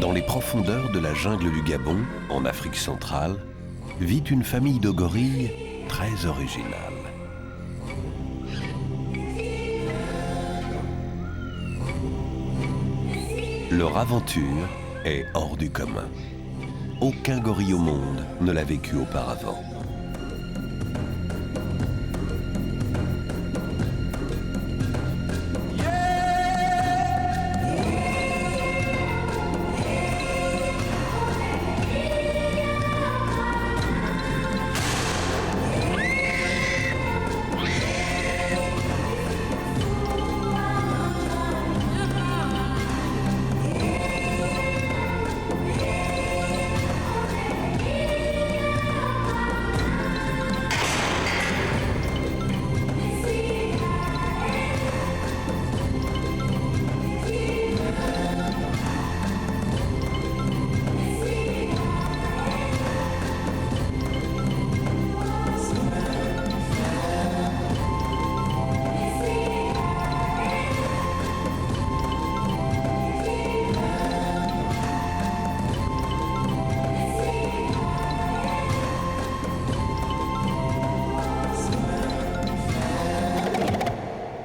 Dans les profondeurs de la jungle du Gabon, en Afrique centrale, vit une famille de gorilles très originale. Leur aventure est hors du commun. Aucun gorille au monde ne l'a vécu auparavant.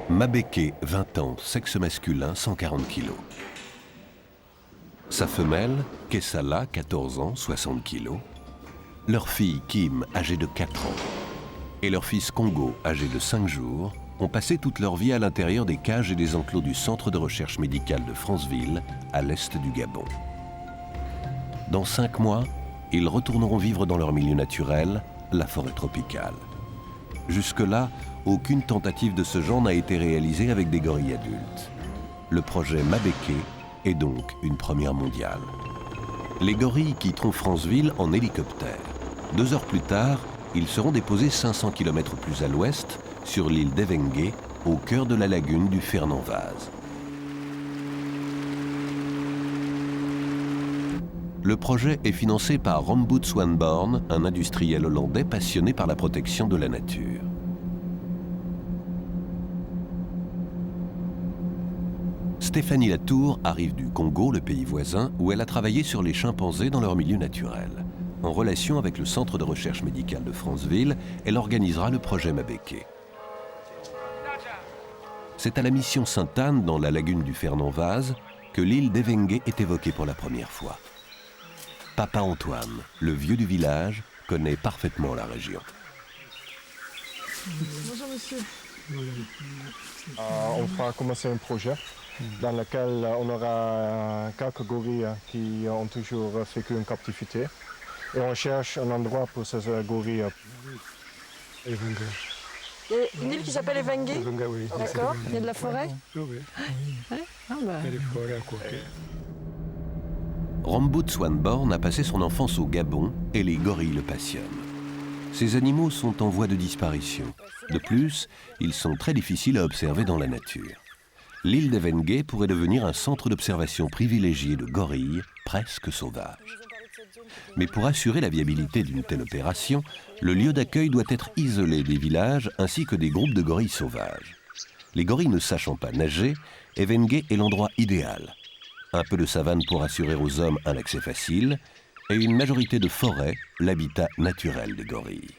Mabeke, 20 ans, sexe masculin, 140 kg. Sa femelle, Kessala, 14 ans, 60 kg. Leur fille, Kim, âgée de 4 ans, et leur fils Congo, âgé de 5 jours, ont passé toute leur vie à l'intérieur des cages et des enclos du Centre de recherche médicale de Franceville, à l'est du Gabon. Dans 5 mois, ils retourneront vivre dans leur milieu naturel, la forêt tropicale. Jusque-là, aucune tentative de ce genre n'a été réalisée avec des gorilles adultes. Le projet Mabeke est donc une première mondiale. Les gorilles quitteront Franceville en hélicoptère. 2 heures plus tard, ils seront déposés 500 km plus à l'ouest, sur l'île d'Evengue, au cœur de la lagune du Fernand-Vaz. Le projet est financé par Rombout Swanborn, un industriel hollandais passionné par la protection de la nature. Stéphanie Latour arrive du Congo, le pays voisin, où elle a travaillé sur les chimpanzés dans leur milieu naturel. En relation avec le Centre de recherche médicale de Franceville, elle organisera le projet Mabeke. C'est à la mission Sainte-Anne, dans la lagune du Fernand-Vaz, que l'île d'Evengue est évoquée pour la première fois. Papa Antoine, le vieux du village, connaît parfaitement la région. Bonjour monsieur. On va commencer un projet dans lequel on aura quelques gorilles qui ont toujours vécu en captivité. Et on cherche un endroit pour ces gorilles. Il y a une île qui s'appelle Evengue. Oui. D'accord. Il y a de la forêt. Oui. Ouais. Ah bah. Il y a des forêts à côté. Rombout Swanborn a passé son enfance au Gabon et les gorilles le passionnent. Ces animaux sont en voie de disparition. De plus, ils sont très difficiles à observer dans la nature. L'île d'Evengue pourrait devenir un centre d'observation privilégié de gorilles presque sauvages. Mais pour assurer la viabilité d'une telle opération, le lieu d'accueil doit être isolé des villages ainsi que des groupes de gorilles sauvages. Les gorilles ne sachant pas nager, Evengue est l'endroit idéal. Un peu de savane pour assurer aux hommes un accès facile, et une majorité de forêts, l'habitat naturel des gorilles.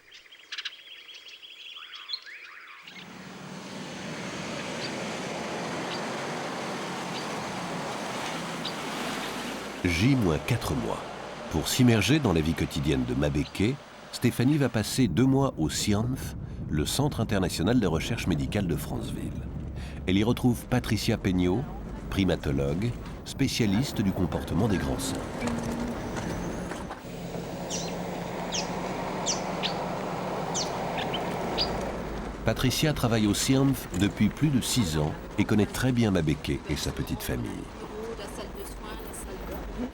J-4 mois. Pour s'immerger dans la vie quotidienne de Mabeke, Stéphanie va passer 2 mois au CIANF, le Centre international de recherche médicale de Franceville. Elle y retrouve Patricia Peño, primatologue, spécialiste du comportement des grands singes. Patricia travaille au CIANF depuis plus de 6 ans et connaît très bien Mabeke et sa petite famille.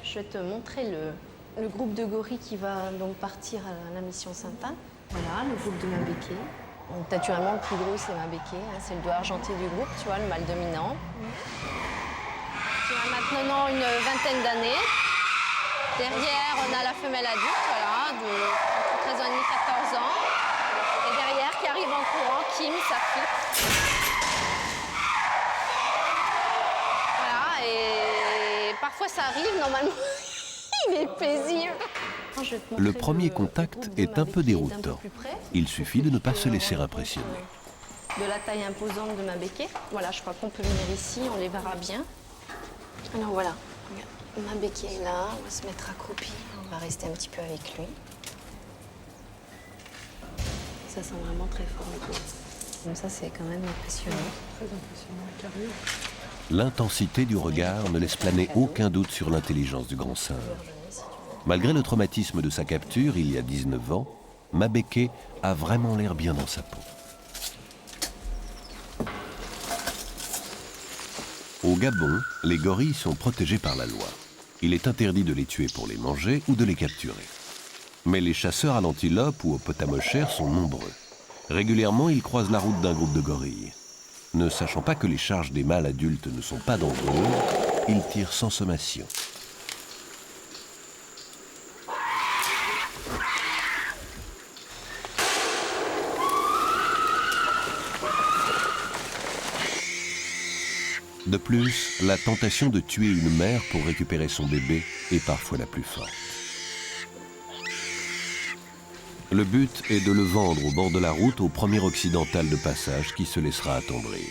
Je vais te montrer le groupe de gorilles qui va donc partir à la mission Sainte-Anne. Voilà, le groupe de Mabeke. Donc, naturellement, le plus gros, c'est Mabeke. C'est le doigt argenté du groupe, tu vois, le mâle dominant. Qui a maintenant une vingtaine d'années. Derrière, on a la femelle adulte, voilà, de 13 ans et demi, 14 ans. Et derrière, qui arrive en courant, Kim, sa fille. Voilà, et parfois ça arrive, normalement, il est paisible. Le premier contact est un peu déroutant. Il suffit de ne pas se laisser impressionner. De la taille imposante de ma béquée. Voilà, je crois qu'on peut venir ici, on les verra bien. Alors voilà, ma béquée est là, on va se mettre accroupi, on va rester un petit peu avec lui. Ça sent vraiment très fort le goût. Donc ça, c'est quand même impressionnant. Très impressionnant, carré. L'intensité du regard ne laisse planer aucun doute sur l'intelligence du grand singe. Malgré le traumatisme de sa capture, il y a 19 ans, Mabeke a vraiment l'air bien dans sa peau. Au Gabon, les gorilles sont protégés par la loi. Il est interdit de les tuer pour les manger ou de les capturer. Mais les chasseurs à l'antilope ou au potamochère sont nombreux. Régulièrement, ils croisent la route d'un groupe de gorilles. Ne sachant pas que les charges des mâles adultes ne sont pas dangereuses, ils tirent sans sommation. De plus, la tentation de tuer une mère pour récupérer son bébé est parfois la plus forte. Le but est de le vendre au bord de la route au premier occidental de passage qui se laissera attendrir.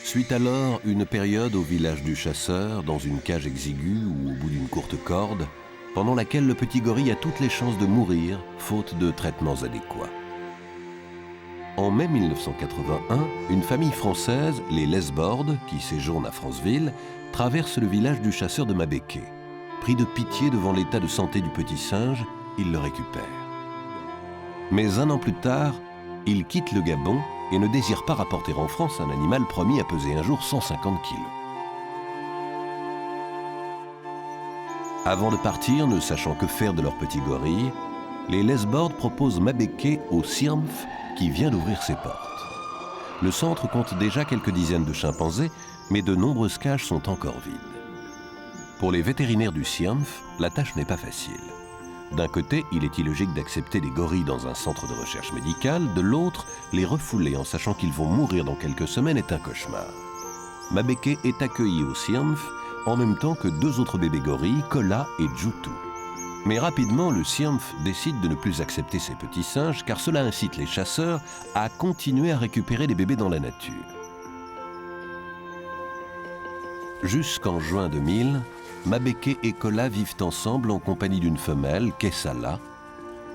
Suit alors une période au village du chasseur, dans une cage exiguë ou au bout d'une courte corde, pendant laquelle le petit gorille a toutes les chances de mourir, faute de traitements adéquats. En mai 1981, une famille française, les Lesbord, qui séjournent à Franceville, traverse le village du chasseur de Mabeke. Pris de pitié devant l'état de santé du petit singe, il le récupère. Mais un an plus tard, il quitte le Gabon et ne désire pas rapporter en France un animal promis à peser un jour 150 kilos. Avant de partir, ne sachant que faire de leur petit gorille, les Lesbord proposent Mabeke au CIRMF qui vient d'ouvrir ses portes. Le centre compte déjà quelques dizaines de chimpanzés, mais de nombreuses cages sont encore vides. Pour les vétérinaires du CIRMF, la tâche n'est pas facile. D'un côté, il est illogique d'accepter des gorilles dans un centre de recherche médicale, de l'autre, les refouler en sachant qu'ils vont mourir dans quelques semaines est un cauchemar. Mabeke est accueilli au CIRMF en même temps que 2 autres bébés gorilles, Kola et Djoutou. Mais rapidement, le CIRMF décide de ne plus accepter ces petits singes car cela incite les chasseurs à continuer à récupérer des bébés dans la nature. Jusqu'en juin 2000, Mabeke et Kola vivent ensemble en compagnie d'une femelle, Kessala,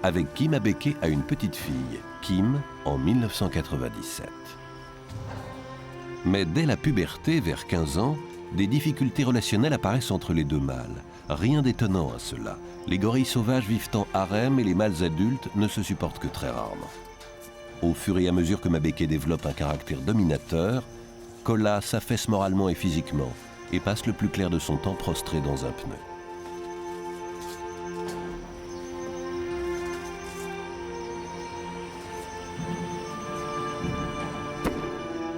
avec qui Mabeke a une petite fille, Kim, en 1997. Mais dès la puberté, vers 15 ans, des difficultés relationnelles apparaissent entre les 2 mâles. Rien d'étonnant à cela. Les gorilles sauvages vivent en harem et les mâles adultes ne se supportent que très rarement. Au fur et à mesure que Mabeke développe un caractère dominateur, Kola s'affaisse moralement et physiquement et passe le plus clair de son temps prostré dans un pneu.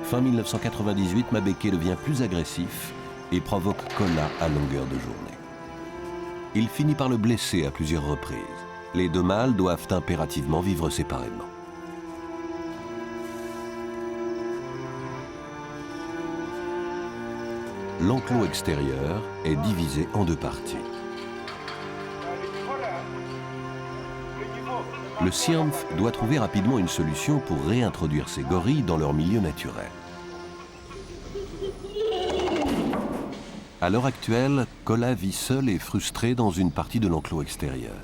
Fin 1998, Mabeke devient plus agressif et provoque Kola à longueur de journée. Il finit par le blesser à plusieurs reprises. Les 2 mâles doivent impérativement vivre séparément. L'enclos extérieur est divisé en 2 parties. Le CIRMF doit trouver rapidement une solution pour réintroduire ces gorilles dans leur milieu naturel. À l'heure actuelle, Kola vit seul et frustré dans une partie de l'enclos extérieur.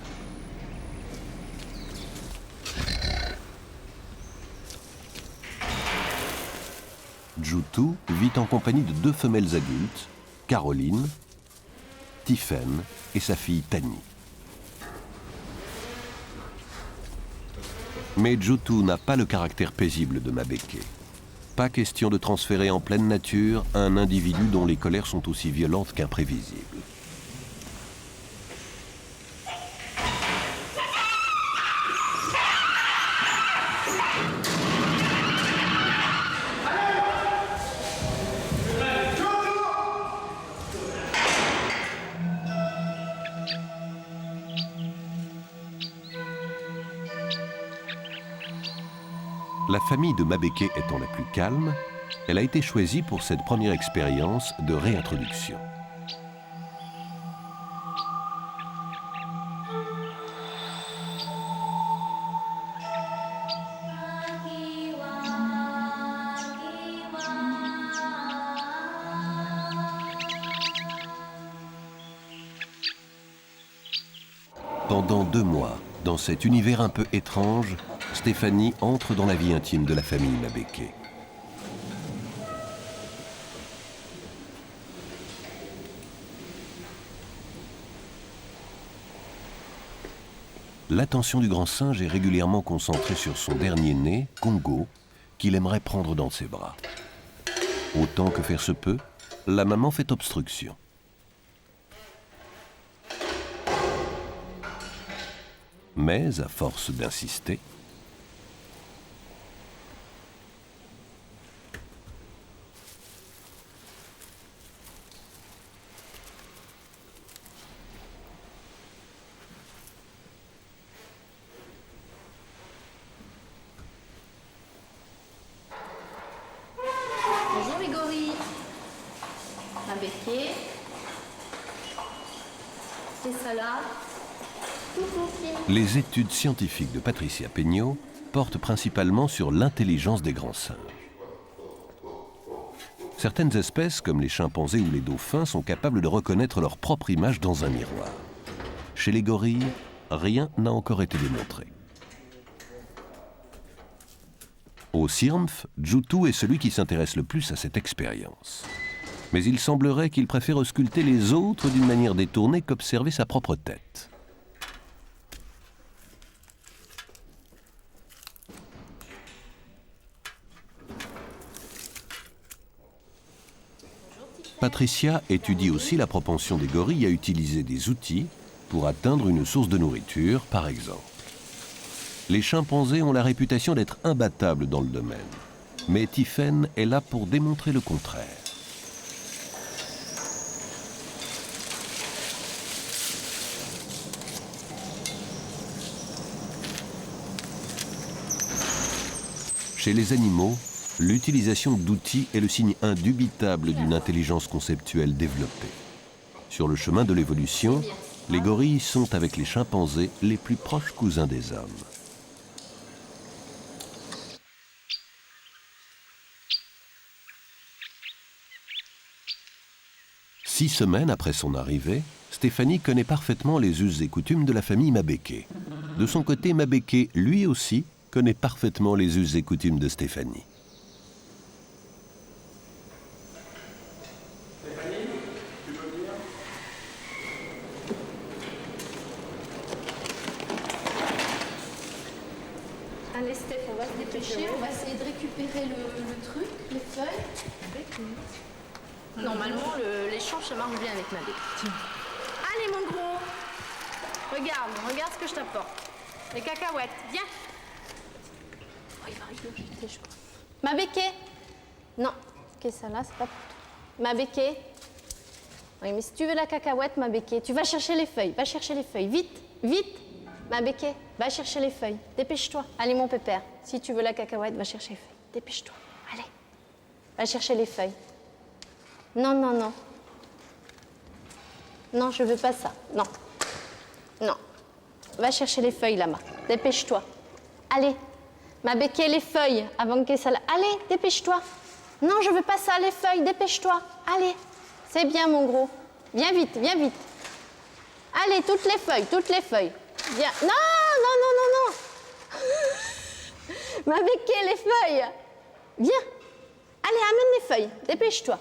Djoutou vit en compagnie de 2 femelles adultes, Caroline, Tiphaine et sa fille Tani. Mais Djoutou n'a pas le caractère paisible de Mabeke. Pas question de transférer en pleine nature un individu dont les colères sont aussi violentes qu'imprévisibles. La famille de Mabeke étant la plus calme, elle a été choisie pour cette première expérience de réintroduction. Pendant 2 mois, dans cet univers un peu étrange, Stéphanie entre dans la vie intime de la famille Mabeke. L'attention du grand singe est régulièrement concentrée sur son dernier né, Congo, qu'il aimerait prendre dans ses bras. Autant que faire se peut, la maman fait obstruction. Mais, à force d'insister, Bonjour les gorilles. Mabeke. C'est ça là. Coucou, Kim. les études scientifiques de Patricia Peño portent principalement sur l'intelligence des grands singes. Certaines espèces, comme les chimpanzés ou les dauphins, sont capables de reconnaître leur propre image dans un miroir. Chez les gorilles, rien n'a encore été démontré. Au CIRMF, Djoutou est celui qui s'intéresse le plus à cette expérience. Mais il semblerait qu'il préfère ausculter les autres d'une manière détournée qu'observer sa propre tête. Patricia étudie aussi la propension des gorilles à utiliser des outils pour atteindre une source de nourriture, par exemple. Les chimpanzés ont la réputation d'être imbattables dans le domaine, mais Tiphaine est là pour démontrer le contraire. Chez les animaux, l'utilisation d'outils est le signe indubitable d'une intelligence conceptuelle développée. Sur le chemin de l'évolution, les gorilles sont avec les chimpanzés les plus proches cousins des hommes. Six semaines après son arrivée, Stéphanie connaît parfaitement les us et coutumes de la famille Mabeke. De son côté, Mabeke, lui aussi, connaît parfaitement les us et coutumes de Stéphanie. Allez Steph, on va se dépêcher, on va essayer de récupérer le truc, les feuilles. Normalement, l'échange, ça marche bien avec Mabeke. Allez mon gros, regarde ce que je t'apporte. Les cacahuètes, viens. Oh, il va rigoloter, je crois. Mabeke. Non, ok, ça là, c'est pas pour toi. Mabeke. Oui, mais si tu veux la cacahuète, Mabeke, tu vas chercher les feuilles. Va chercher les feuilles, vite, vite. Mabeke, va chercher les feuilles. Dépêche-toi. Allez, mon pépère, si tu veux la cacahuète, va chercher les feuilles. Dépêche-toi. Allez, va chercher les feuilles. Non, non, non. Non, je veux pas ça. Non. Non. Va chercher les feuilles, là-bas. Dépêche-toi. Allez. Mabeke, les feuilles, avant que ça... Allez, dépêche-toi. Non, je veux pas ça, les feuilles, dépêche-toi. Allez. C'est bien, mon gros. Viens vite, viens vite. Allez, toutes les feuilles, toutes les feuilles. Viens. Non, non, non, non, non. Mabeke, les feuilles. Viens. Allez, amène les feuilles. Dépêche-toi.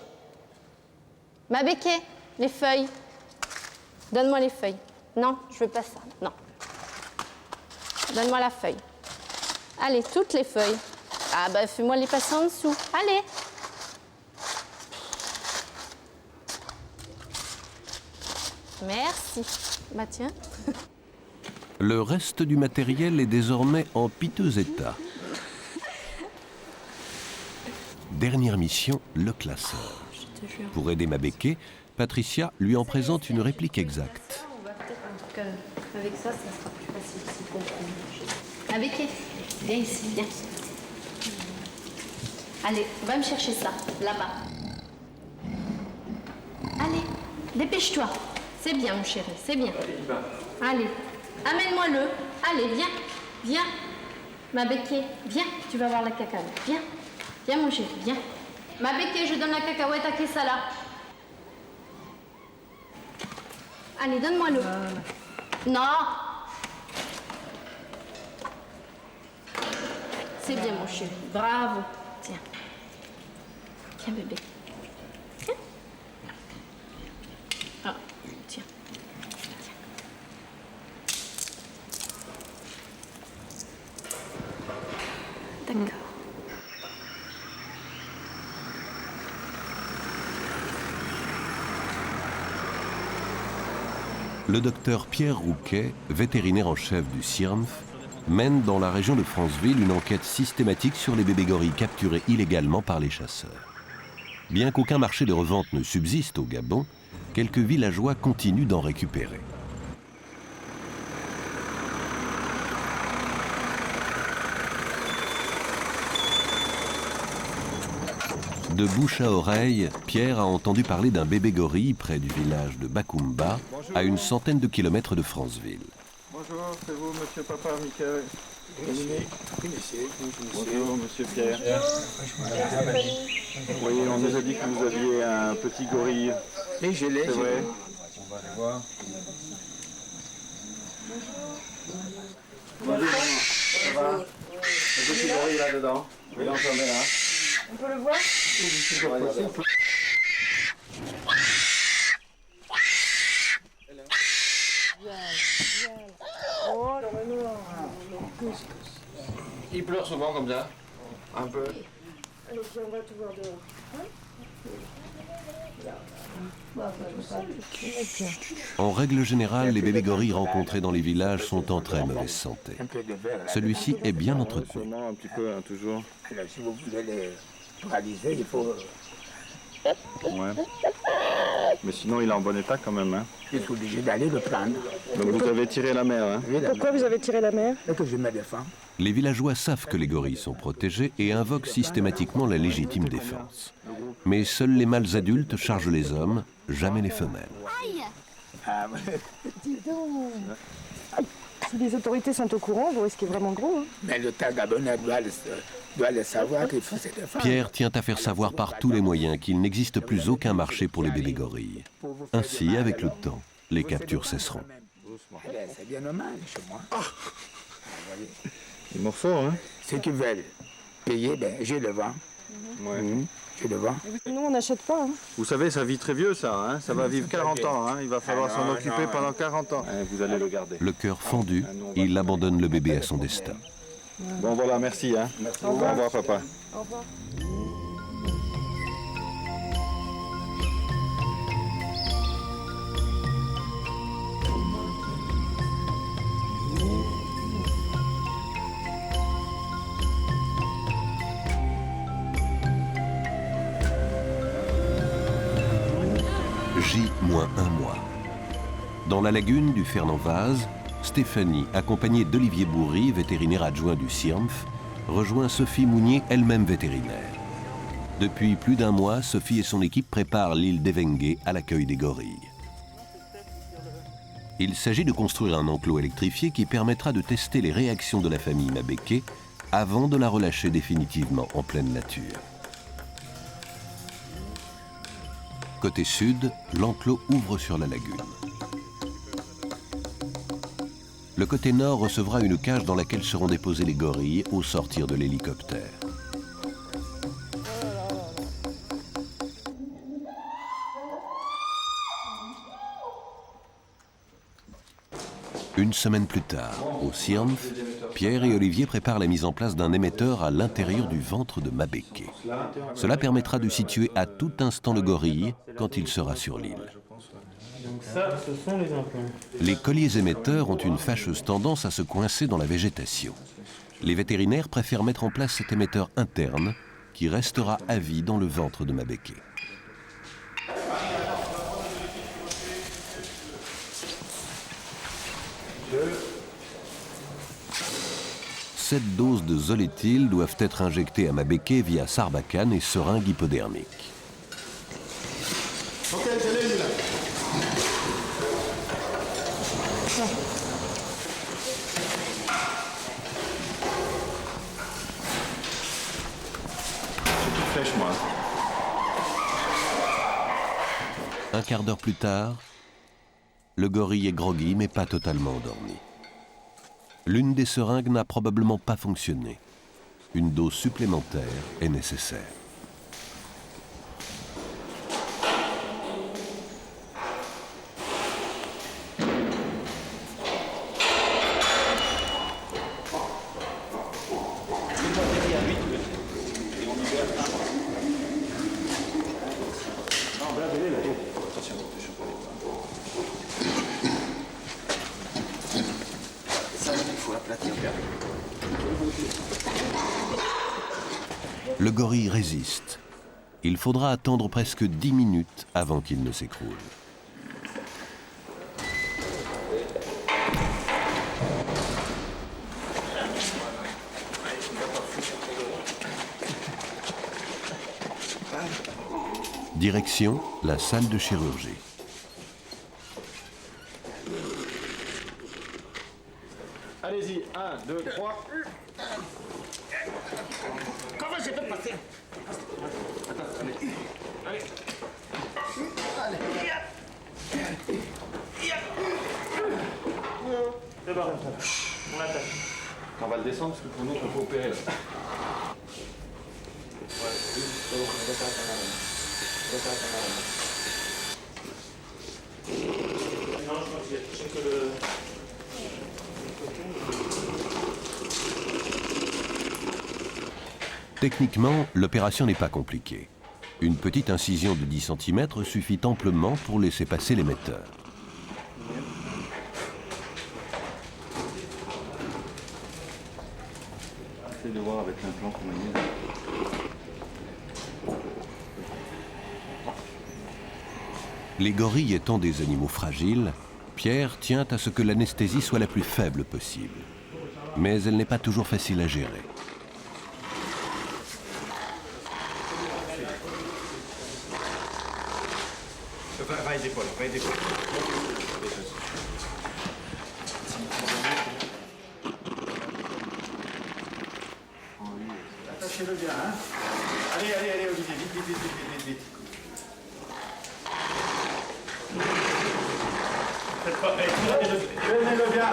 Mabeke, les feuilles. Donne-moi les feuilles. Non, je veux pas ça. Non. Donne-moi la feuille. Allez, toutes les feuilles. Ah bah, fais-moi les passer en dessous. Allez. Merci. Bah tiens. Le reste du matériel est désormais en piteux état. Dernière mission, le classeur. Pour aider Mabeke, Patricia lui en présente une réplique exacte. On va peut-être, en tout cas, avec ça, ça sera plus facile de comprendre. Mabeke, viens ici, viens. Allez, va me chercher ça, là-bas. Allez, dépêche-toi. C'est bien, mon chéri, c'est bien. Allez, amène-moi-le. Allez, viens, viens. Mabeke, viens, tu vas voir la cacahuète. Viens, viens, mon chéri, viens. Mabeke, je donne la cacahuète à Kessala. Allez, donne-moi-le. Non, C'est bien, mon chéri. Bravo. Tiens. Tiens, bébé. Tiens. Ah, tiens. D'accord. Le docteur Pierre Rouquet, vétérinaire en chef du CIRMF, mène dans la région de Franceville une enquête systématique sur les bébés gorilles capturés illégalement par les chasseurs. Bien qu'aucun marché de revente ne subsiste au Gabon, quelques villageois continuent d'en récupérer. De bouche à oreille, Pierre a entendu parler d'un bébé gorille près du village de Bakumba, à une centaine de kilomètres de Franceville. Bonjour, c'est vous, monsieur Papa, Michael. Bonjour, monsieur Pierre. Oui, on nous a dit que vous aviez un petit gorille. Et je l'ai. C'est vrai. On va aller voir. Bonjour, ça va? Le petit gorille là-dedans. Oui, on s'en met là. On peut le voir? Il pleure souvent comme ça. Un peu. Allez, viens, on va te voir dehors. En règle générale, les bébés gorilles rencontrés dans les villages sont en très mauvaise santé. Un peu de verre. Celui-ci est bien entretenu. Sûrement un petit peu, hein, toujours. Alors, si vous voulez les paralyser, il faut. Ouais. Mais sinon, il est en bon état quand même. Hein. Je suis obligé d'aller le prendre. Donc vous avez tiré la mère. Hein. Pourquoi vous avez tiré la mère? Et que je me défends. Les villageois savent que les gorilles sont protégés et invoquent systématiquement la légitime défense. Mais seuls les mâles adultes chargent les hommes, jamais les femelles. Ah, ouais. Dis donc. Si les autorités sont au courant, vous risquez vraiment gros. Hein. Mais le Gabonais doit le savoir qu'il faut se défendre. Pierre tient à faire savoir par tous les moyens qu'il n'existe plus aucun marché pour les bébés gorilles. Ainsi, avec le temps, les captures cesseront. C'est bien normal chez moi. Il est fort, hein. Ceux qui veulent payer, ben, je le vends. Ouais. Je le vends. Nous, on n'achète pas. Hein. Vous savez, ça vit très vieux, ça. Hein. Ça va vivre 40 ans. Hein. Il va falloir s'en occuper pendant 40 ans. Hein, vous allez le garder. Le cœur fendu, il abandonne le bébé à son destin. Bon, voilà, merci. Hein. Au revoir, papa. Au revoir. J-1 mois. Dans la lagune du Fernand-Vaz, Stéphanie, accompagnée d'Olivier Bourry, vétérinaire adjoint du CIRMF, rejoint Sophie Mounier, elle-même vétérinaire. Depuis plus d'un mois, Sophie et son équipe préparent l'île d'Evengue à l'accueil des gorilles. Il s'agit de construire un enclos électrifié qui permettra de tester les réactions de la famille Mabeke avant de la relâcher définitivement en pleine nature. Côté sud, l'enclos ouvre sur la lagune. Le côté nord recevra une cage dans laquelle seront déposés les gorilles au sortir de l'hélicoptère. Une semaine plus tard, au CIRMF, Pierre et Olivier préparent la mise en place d'un émetteur à l'intérieur du ventre de Mabeke. Cela permettra de situer à tout instant le gorille quand il sera sur l'île. Donc ça, ce sont les implants. Les colliers émetteurs ont une fâcheuse tendance à se coincer dans la végétation. Les vétérinaires préfèrent mettre en place cet émetteur interne qui restera à vie dans le ventre de Mabeke. Cette doses de zoléthyl doivent être injectées à Mabeke via sarbacane et seringue hypodermique. Ok, je l'ai eu là. C'est toute fraîche, moi. Un quart d'heure plus tard, le gorille est groggy mais pas totalement endormi. L'une des seringues n'a probablement pas fonctionné. une dose supplémentaire est nécessaire. Le gorille résiste. Il faudra attendre presque 10 minutes avant qu'il ne s'écroule. Direction, la salle de chirurgie. Allez-y, 1, 2, 3. Comment je peux passer? Allez. C'est bon. On l'attaque. On va le descendre parce que pour nous, on peut opérer là. Non, je pense qu'il y a que le... Techniquement, l'opération n'est pas compliquée. Une petite incision de 10 cm suffit amplement pour laisser passer l'émetteur. Essayez de voir avec l'implant qu'on a mis. Les gorilles étant des animaux fragiles, Pierre tient à ce que l'anesthésie soit la plus faible possible. Mais elle n'est pas toujours facile à gérer. Va et d'épaule, va et d'épaule. Attachez-le bien, hein. Allez, allez, allez, Olivier, vite, vite, vite, vite, vite, vite. Faites pas, tenez-le bien.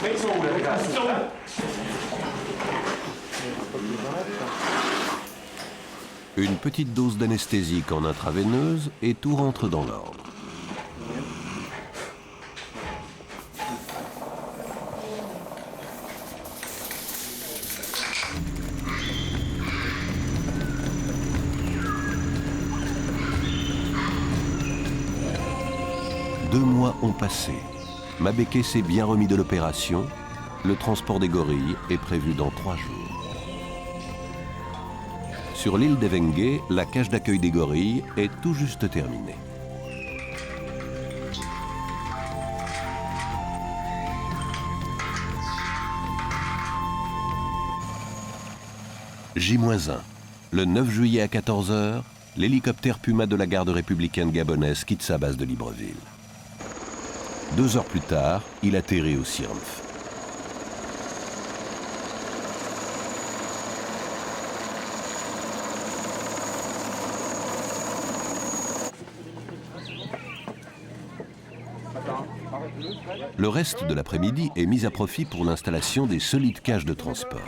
Mais ils sont où, les gars? Ils sont où? Une petite dose d'anesthésique en intraveineuse et tout rentre dans l'ordre. Deux mois ont passé. Mabeke s'est bien remis de l'opération. Le transport des gorilles est prévu dans 3 jours. Sur l'île d'Evengue, la cage d'accueil des gorilles est tout juste terminée. J-1. Le 9 juillet à 14 h, l'hélicoptère Puma de la garde républicaine gabonaise quitte sa base de Libreville. 2 heures plus tard, il atterrit au Sirnf. Le reste de l'après-midi est mis à profit pour l'installation des solides cages de transport.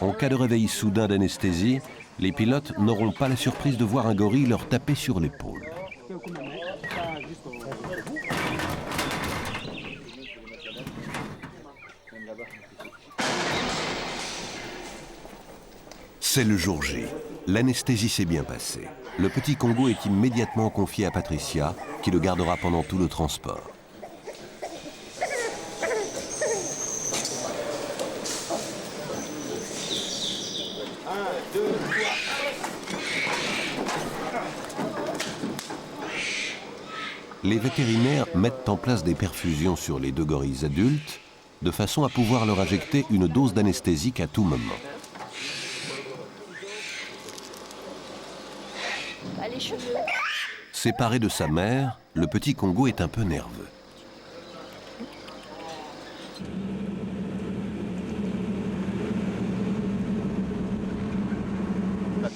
En cas de réveil soudain d'anesthésie, les pilotes n'auront pas la surprise de voir un gorille leur taper sur l'épaule. C'est le jour J. L'anesthésie s'est bien passée. Le petit Congo est immédiatement confié à Patricia, qui le gardera pendant tout le transport. Les vétérinaires mettent en place des perfusions sur les 2 gorilles adultes, de façon à pouvoir leur injecter une dose d'anesthésique à tout moment. Les cheveux. Séparé de sa mère, le petit Congo est un peu nerveux.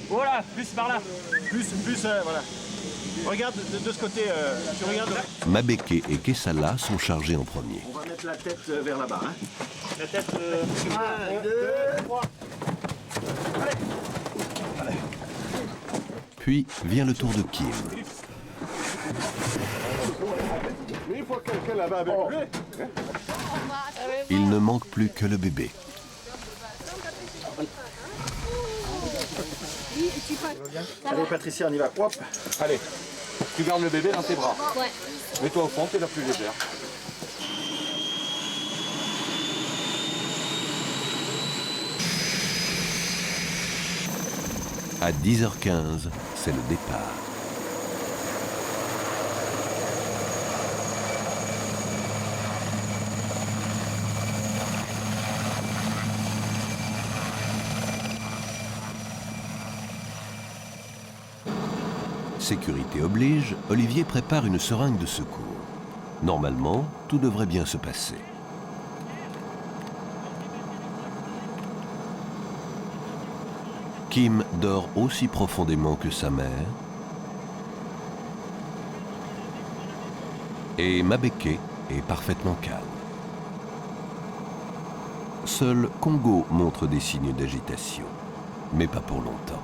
Voilà, plus par là. Plus, voilà. Regarde de ce côté, tu regardes. Mabeke et Kessala sont chargés en premier. On va mettre la tête vers là-bas. Hein. La tête. 1, 2, 3. Puis vient le tour de Kim. Il ne manque plus que le bébé. Allez Patricia, on y va. Hop. Allez, tu gardes le bébé dans tes bras. Ouais. Mets-toi au fond, t'es la plus légère. À 10h15, c'est le départ. Sécurité oblige, Olivier prépare une seringue de secours. Normalement, tout devrait bien se passer. Kim dort aussi profondément que sa mère. Et Mabeke est parfaitement calme. Seul Congo montre des signes d'agitation, mais pas pour longtemps.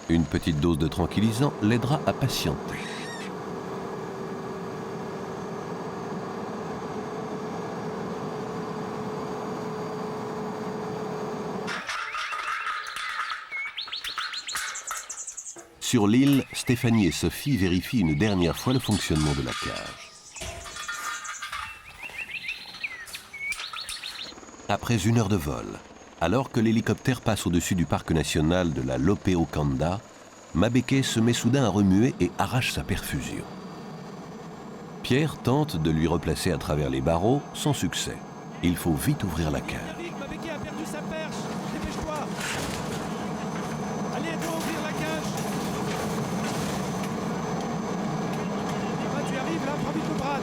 Une petite dose de tranquillisant l'aidera à patienter. Sur l'île, Stéphanie et Sophie vérifient une dernière fois le fonctionnement de la cage. Après 1 heure de vol, alors que l'hélicoptère passe au-dessus du parc national de la Lopé-Okanda, Mabeke se met soudain à remuer et arrache sa perfusion. Pierre tente de lui replacer à travers les barreaux, sans succès. Il faut vite ouvrir la cage. Mabeke a perdu sa perche. Dépêche-toi. Allez, aide-moi à ouvrir la cage. Ah, tu arrives là, prends vite le bras.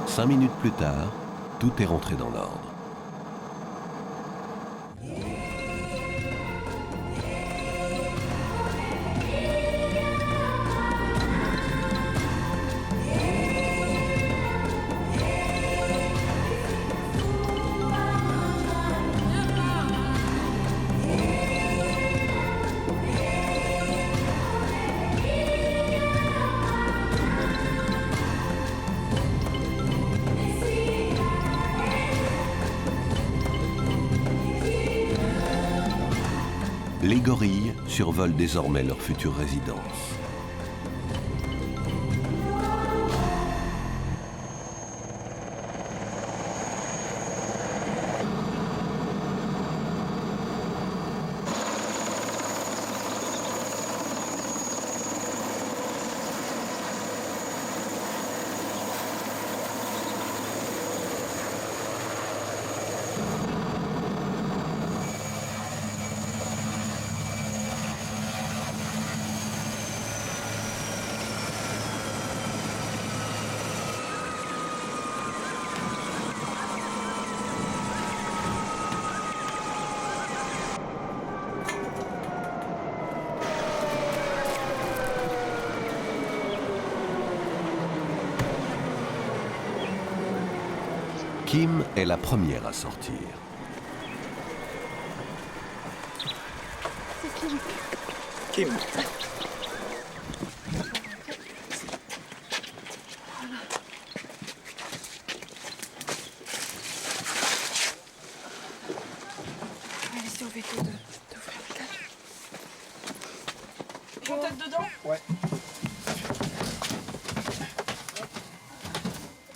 Cinq minutes plus tard, tout est rentré dans l'ordre. Les gorilles survolent désormais leur future résidence. Kim est la première à sortir. Kim. Allez, si on fait tout d'ouvrir la cage. Peut-être dedans? Ouais.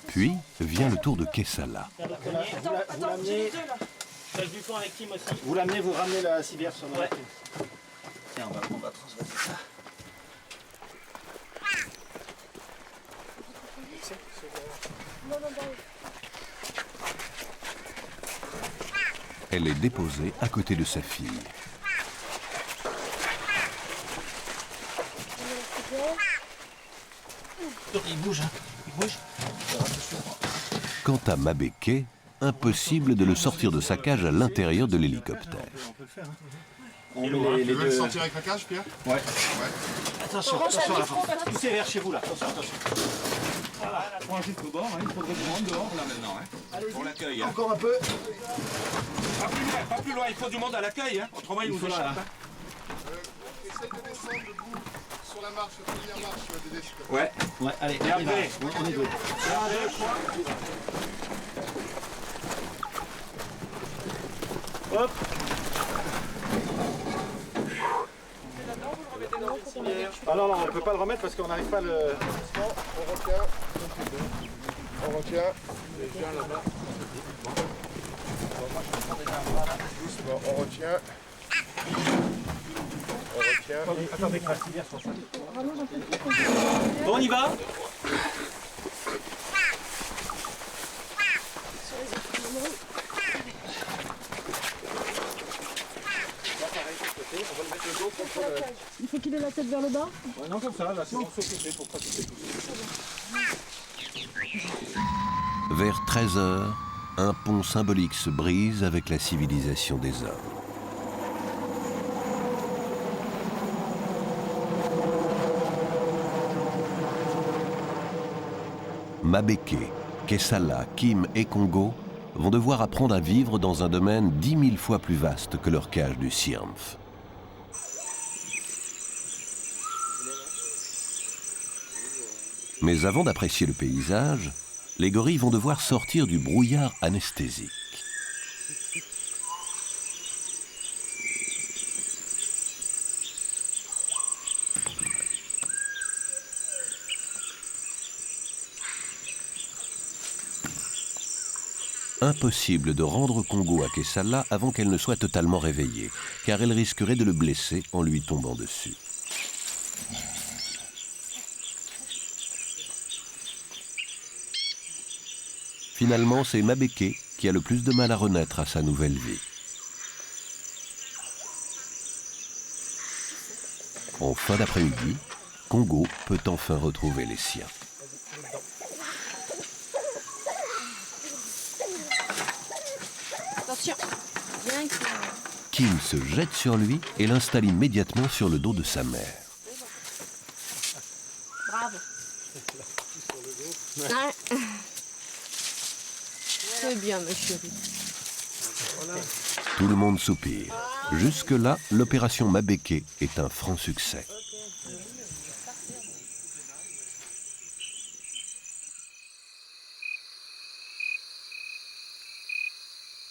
Puis vient le tour de Kessala. Vous l'amenez. Vous l'amenez, vous ramenez la civière sur notre. Tiens, on va transmettre ça. Elle est déposée à côté de sa fille. Il bouge, hein. Il bouge. Quant à Mabeke, impossible de le sortir de sa cage à l'intérieur de l'hélicoptère. On peut le faire, hein. On met les deux. sortir avec la cage, Pierre? Ouais. Attention, attention à la porte. Poussez vers chez vous là. Attention, attention. Voilà, prends jusqu'au bord. Il faudrait du monde dehors là maintenant. Pour l'accueil. Encore un peu. Pas plus loin. Il faut du monde à l'accueil. Autrement, il nous échappe. Essaye de descendre debout sur la marche, la première marche, Dédé, s'il te plaît. Ouais. Ouais, allez. Et après, on est deux. Hop. Ah non, non, on ne peut pas le remettre parce qu'on n'arrive pas à le... On retient. On retient. Doucement, on retient. On retient. Attendez que la civière soit faite. Bon, on y va. Il faut qu'il ait la tête vers le bas. Ouais, non, comme ça, là, c'est bon, s'occuper pour pas toucher tout. Vers 13 heures, un pont symbolique se brise avec la civilisation des hommes. Mabeke, Kessala, Kim et Congo vont devoir apprendre à vivre dans un domaine 10 000 fois plus vaste que leur cage du Sirmf. Mais avant d'apprécier le paysage, les gorilles vont devoir sortir du brouillard anesthésique. Impossible de rendre Congo à Kessala avant qu'elle ne soit totalement réveillée, car elle risquerait de le blesser en lui tombant dessus. Finalement, c'est Mabeke qui a le plus de mal à renaître à sa nouvelle vie. En fin d'après-midi, Congo peut enfin retrouver les siens. Attention, bien que... Kim se jette sur lui et l'installe immédiatement sur le dos de sa mère. Bravo. Ouais. C'est bien, ma chérie. Tout le monde soupire. Jusque-là, l'opération Mabeke est un franc succès.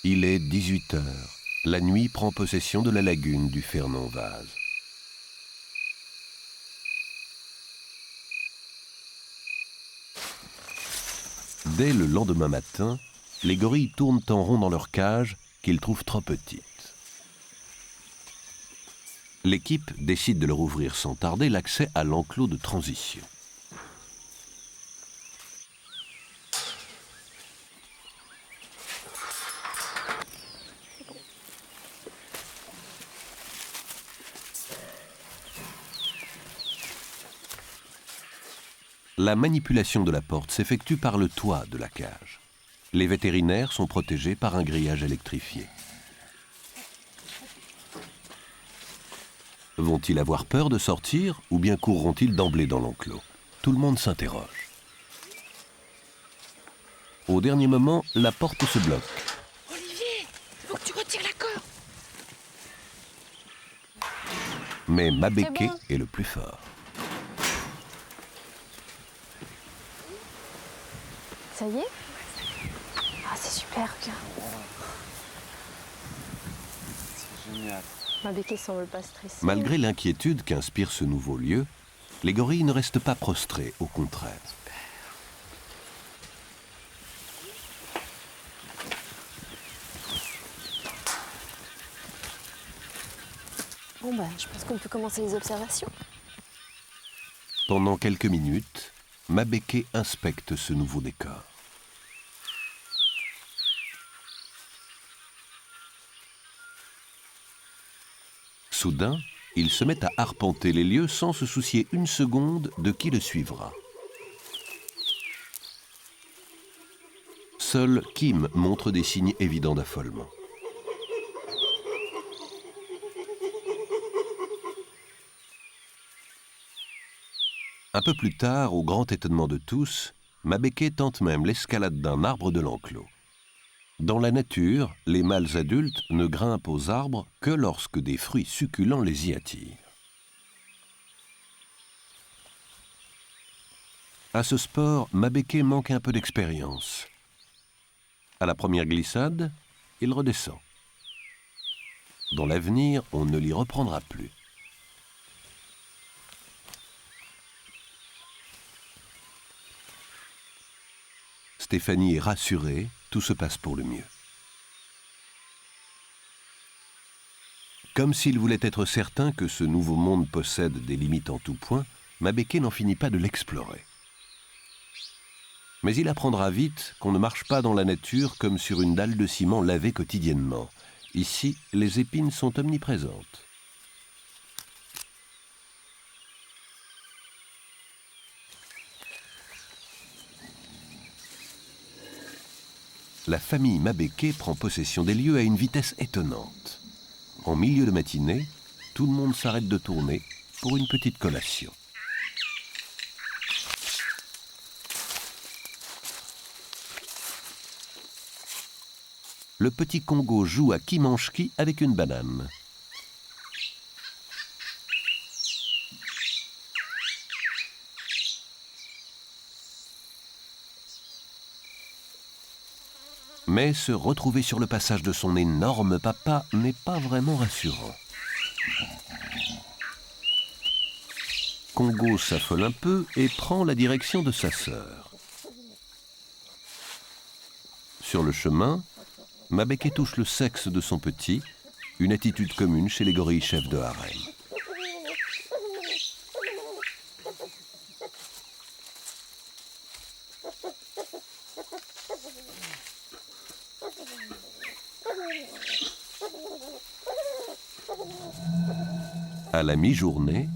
Il est 18 heures. La nuit prend possession de la lagune du Fernand-Vaz. Dès le lendemain matin, les gorilles tournent en rond dans leur cage qu'ils trouvent trop petite. L'équipe décide de leur ouvrir sans tarder l'accès à l'enclos de transition. La manipulation de la porte s'effectue par le toit de la cage. Les vétérinaires sont protégés par un grillage électrifié. Vont-ils avoir peur de sortir ou bien courront-ils d'emblée dans l'enclos? Tout le monde s'interroge. Au dernier moment, la porte se bloque. Olivier, il faut que tu retires la corde. Mais Mabeke C'est bon. est le plus fort. Ça y est? Ah, c'est super, regarde. C'est génial. Mabeke semble pas stressée. Malgré l'inquiétude qu'inspire ce nouveau lieu, les gorilles ne restent pas prostrés, au contraire. Bon, bah, je pense qu'on peut commencer les observations. Pendant quelques minutes, Mabeke inspecte ce nouveau décor. Soudain, il se met à arpenter les lieux sans se soucier une seconde de qui le suivra. Seul Kim montre des signes évidents d'affolement. Un peu plus tard, au grand étonnement de tous, Mabeke tente même l'escalade d'un arbre de l'enclos. Dans la nature, les mâles adultes ne grimpent aux arbres que lorsque des fruits succulents les y attirent. À ce sport, Mabeke manque un peu d'expérience. À la première glissade, il redescend. Dans l'avenir, on ne l'y reprendra plus. Stéphanie est rassurée, tout se passe pour le mieux. Comme s'il voulait être certain que ce nouveau monde possède des limites en tout point, Mabeke n'en finit pas de l'explorer. Mais il apprendra vite qu'on ne marche pas dans la nature comme sur une dalle de ciment lavée quotidiennement. Ici, les épines sont omniprésentes. La famille Mabeke prend possession des lieux à une vitesse étonnante. En milieu de matinée, tout le monde s'arrête de tourner pour une petite collation. Le petit Congo joue à qui mange qui avec une banane. Mais se retrouver sur le passage de son énorme papa n'est pas vraiment rassurant. Congo s'affole un peu et prend la direction de sa sœur. Sur le chemin, Mabeke touche le sexe de son petit, une attitude commune chez les gorilles chefs de harem. À la mi-journée,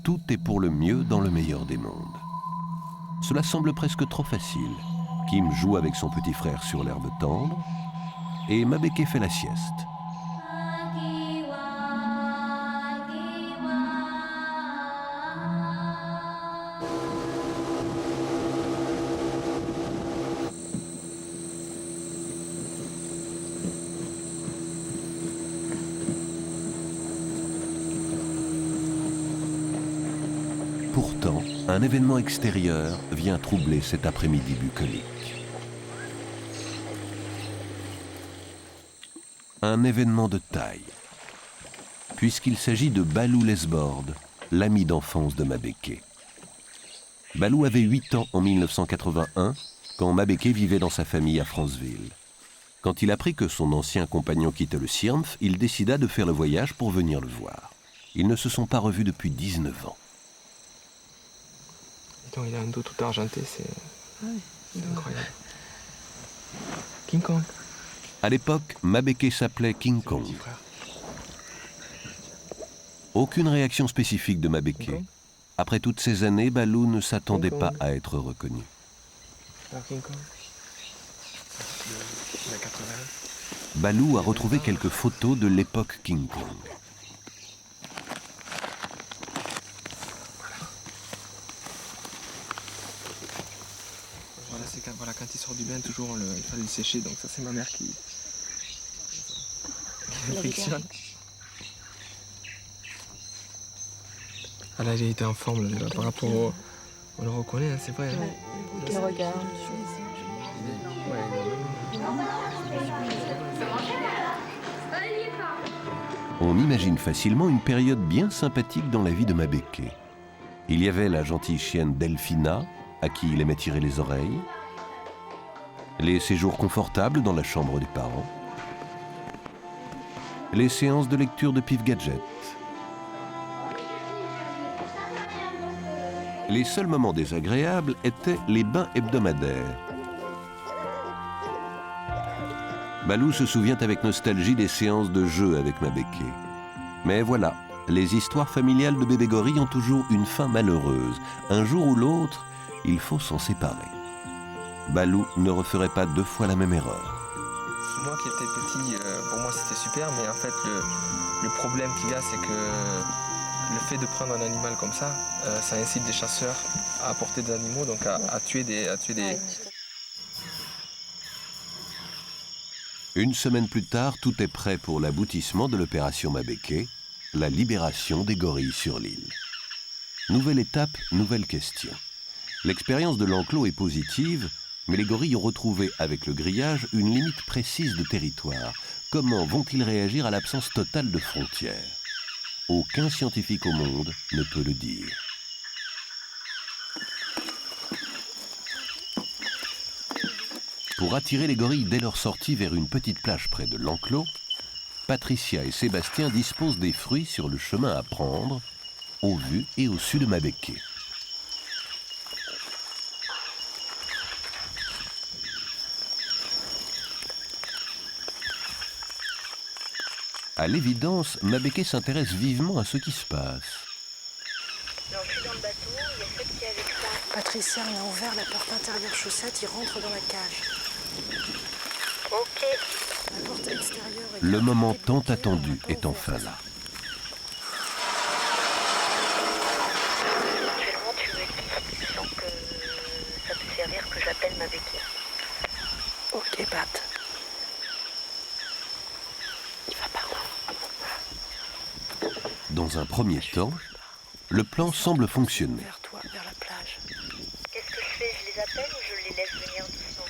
tout est pour le mieux dans le meilleur des mondes. Cela semble presque trop facile. Kim joue avec son petit frère sur l'herbe tendre et Mabeke fait la sieste. Pourtant, un événement extérieur vient troubler cet après-midi bucolique. Un événement de taille, puisqu'il s'agit de Balou Lesbord, l'ami d'enfance de Mabeke. Balou avait 8 ans en 1981, quand Mabeke vivait dans sa famille à Franceville. Quand il apprit que son ancien compagnon quittait le CIRMF, il décida de faire le voyage pour venir le voir. Ils ne se sont pas revus depuis 19 ans. Il a un dos tout argenté, c'est incroyable. King Kong. À l'époque, Mabeke s'appelait King Kong. Aucune réaction spécifique de Mabeke. Après toutes ces années, Balou ne s'attendait pas à être reconnu. King Kong. Il a 80. Balou a retrouvé quelques photos de l'époque King Kong. Voilà, quand il sort du bain, toujours il fallait le sécher, donc ça c'est ma mère qui le frictionne. Ah là, il était en forme là, par rapport au... On le reconnaît, hein, c'est vrai. Hein. Le regard. On imagine facilement une période bien sympathique dans la vie de Mabeke. Il y avait la gentille chienne Delphina, à qui il aimait tirer les oreilles, les séjours confortables dans la chambre des parents, les séances de lecture de Pif Gadget. Les seuls moments désagréables étaient les bains hebdomadaires. Balou se souvient avec nostalgie des séances de jeu avec Mabeke. Mais voilà, les histoires familiales de bébé gorille ont toujours une fin malheureuse. Un jour ou l'autre, il faut s'en séparer. Balou ne referait pas 2 fois la même erreur. Moi qui étais petit, pour moi c'était super, mais en fait le problème qu'il y a, c'est que le fait de prendre un animal comme ça, ça incite des chasseurs à apporter des animaux, donc à tuer des... Une semaine plus tard, tout est prêt pour l'aboutissement de l'opération Mabeke, la libération des gorilles sur l'île. Nouvelle étape, nouvelle question. L'expérience de l'enclos est positive, mais les gorilles ont retrouvé avec le grillage une limite précise de territoire. Comment vont-ils réagir à l'absence totale de frontières? Aucun scientifique au monde ne peut le dire. Pour attirer les gorilles dès leur sortie vers une petite plage près de l'enclos, Patricia et Sébastien disposent des fruits sur le chemin à prendre, au vu et au su de Mabeke. À l'évidence, Mabeke s'intéresse vivement à ce qui se passe. Non, je suis dans le bateau, il y a Seb qui est avec moi. Patricia, on a ouvert la porte intérieure chaussette, il rentre dans la cage. Ok. La porte extérieure est... Le moment tant attendu est enfin là. Éventuellement, tu me dis, tu sens que ça peut servir que j'appelle Mabeke. Ok, Pat. Il va par là. Dans un premier temps, le plan semble fonctionner. Vers toi, vers la plage. Qu'est-ce que je fais? Je les appelle ou je les laisse venir doucement?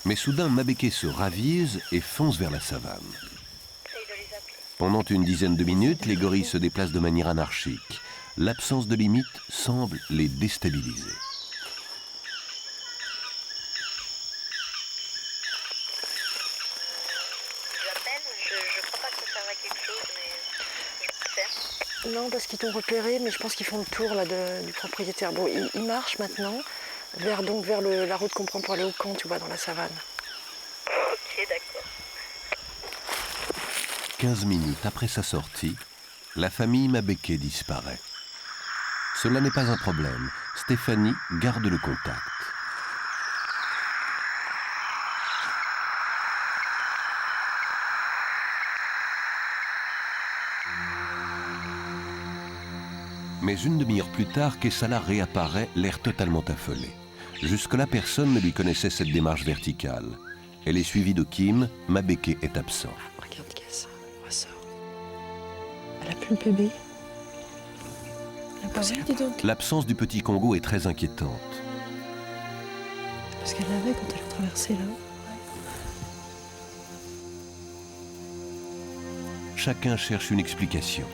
Mais soudain, Mabeke se ravise et fonce vers la savane. Essaye de les appeler. Pendant une dizaine de minutes, les gorilles se déplacent de manière anarchique. L'absence de limite semble les déstabiliser. J'appelle, je crois pas que ça serve à quelque chose, mais je vais le faire. Non, parce qu'ils t'ont repéré, mais je pense qu'ils font le tour là, du propriétaire. Bon, ils marchent maintenant vers la route qu'on prend pour aller au camp, tu vois, dans la savane. Ok, d'accord. 15 minutes après sa sortie, la famille Mabeke disparaît. Cela n'est pas un problème. Stéphanie garde le contact. Mais une demi-heure plus tard, Kessala réapparaît, l'air totalement affolé. Jusque-là, personne ne lui connaissait cette démarche verticale. Elle est suivie de Kim, Mabeke est absent. Regarde Kessa, ressort. Elle a plus le bébé. Dis donc. L'absence du petit Congo est très inquiétante. Parce qu'elle l'avait quand elle a traversé là. Chacun cherche une explication.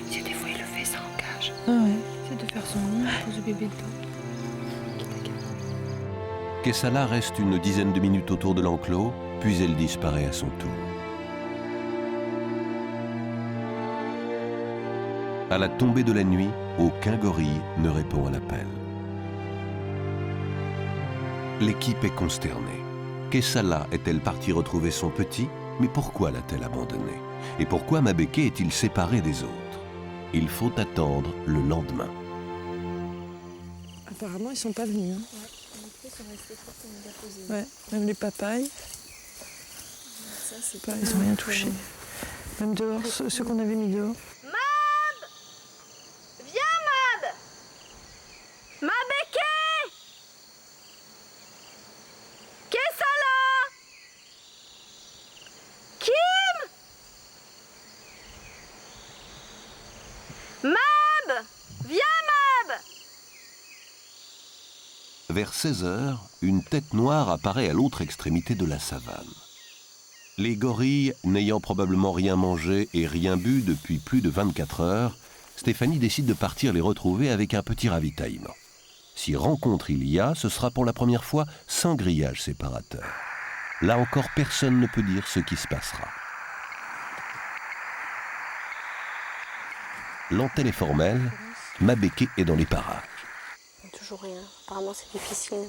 Si des fois il le fait, ça engage. Ah ouais, c'est de faire son nid, il pose le bébé dedans. Kessala reste une dizaine de minutes autour de l'enclos, puis elle disparaît à son tour. À la tombée de la nuit, aucun gorille ne répond à l'appel. L'équipe est consternée. Kessala est-elle partie retrouver son petit? Mais pourquoi l'a-t-elle abandonné? Et pourquoi Mabeke est-il séparé des autres? Il faut attendre le lendemain. Apparemment, ils sont pas venus. Hein. Ouais, même les papayes. Pas, ils n'ont rien touché. Même dehors, ceux qu'on avait mis dehors. Mab! Viens, Mab! Mabeke! Kessala! Kim! Mab! Viens, Mab! Vers 16 h, une tête noire apparaît à l'autre extrémité de la savane. Les gorilles, n'ayant probablement rien mangé et rien bu depuis plus de 24 heures, Stéphanie décide de partir les retrouver avec un petit ravitaillement. Si rencontre il y a, ce sera pour la première fois sans grillage séparateur. Là encore, personne ne peut dire ce qui se passera. L'antenne est formelle, Mabeke est dans les parages. Toujours rien. Apparemment, c'est difficile.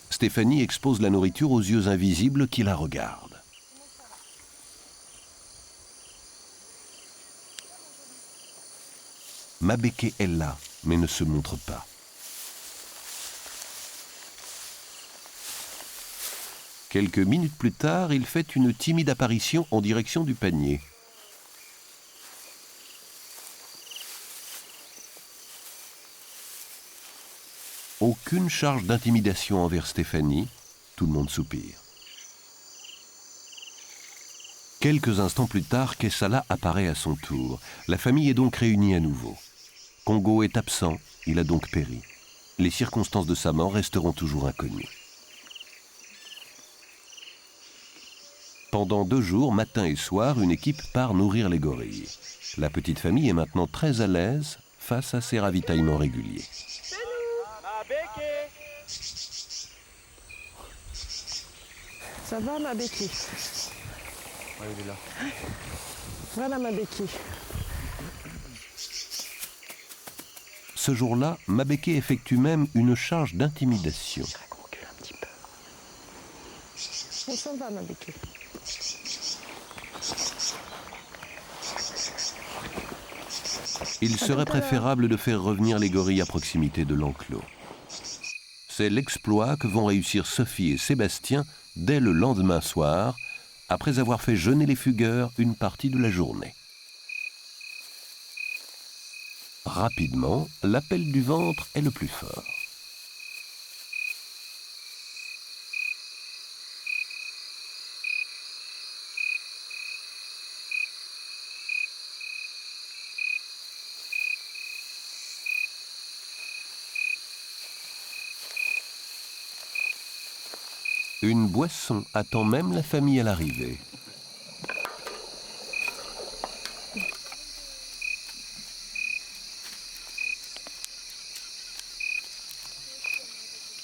Stéphanie expose la nourriture aux yeux invisibles qui la regardent. Mabeke est là, mais ne se montre pas. Quelques minutes plus tard, il fait une timide apparition en direction du panier. Aucune charge d'intimidation envers Stéphanie, tout le monde soupire. Quelques instants plus tard, Kessala apparaît à son tour. La famille est donc réunie à nouveau. Congo est absent, il a donc péri. Les circonstances de sa mort resteront toujours inconnues. Pendant 2 jours, matin et soir, une équipe part nourrir les gorilles. La petite famille est maintenant très à l'aise face à ces ravitaillements réguliers. Ça va, ma béquille? Ouais, il est là. Voilà ma béquille. Ce jour-là, Mabeke effectue même une charge d'intimidation. Je dirais qu'on recule un petit peu. On s'en va, ma béquille. Il serait préférable de faire revenir les gorilles à proximité de l'enclos. C'est l'exploit que vont réussir Sophie et Sébastien dès le lendemain soir, après avoir fait jeûner les fugueurs une partie de la journée. Rapidement, l'appel du ventre est le plus fort. Une boisson attend même la famille à l'arrivée.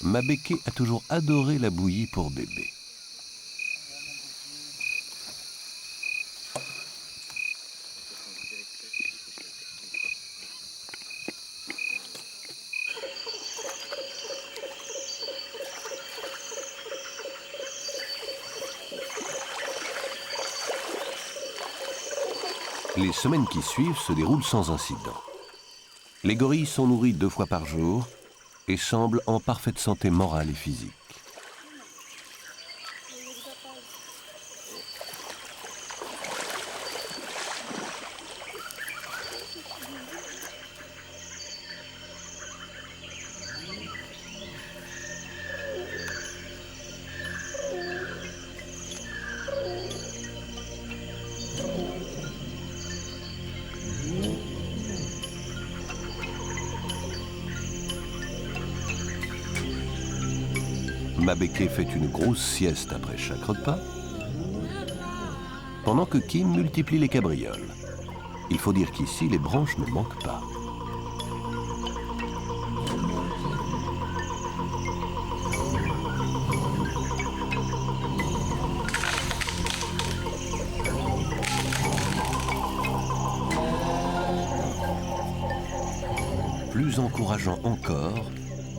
Mabeke a toujours adoré la bouillie pour bébé. Les semaines qui suivent se déroulent sans incident. Les gorilles sont nourris 2 fois par jour et semblent en parfaite santé morale et physique. Mabeke fait une grosse sieste après chaque repas, pendant que Kim multiplie les cabrioles. Il faut dire qu'ici, les branches ne manquent pas. Plus encourageant encore,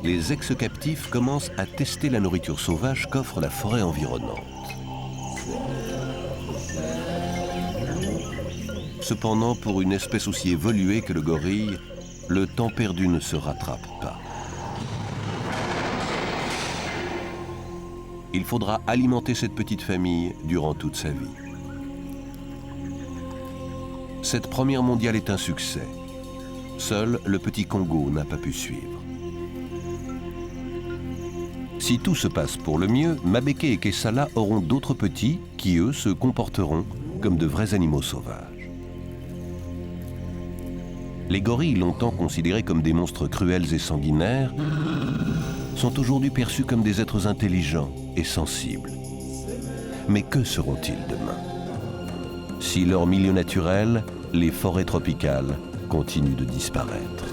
les ex-captifs commencent à tester la nourriture sauvage qu'offre la forêt environnante. Cependant, pour une espèce aussi évoluée que le gorille, le temps perdu ne se rattrape pas. Il faudra alimenter cette petite famille durant toute sa vie. Cette première mondiale est un succès. Seul le petit Congo n'a pas pu suivre. Si tout se passe pour le mieux, Mabeke et Kessala auront d'autres petits qui, eux, se comporteront comme de vrais animaux sauvages. Les gorilles, longtemps considérés comme des monstres cruels et sanguinaires, sont aujourd'hui perçus comme des êtres intelligents et sensibles. Mais que seront-ils demain? Si leur milieu naturel, les forêts tropicales, continuent de disparaître?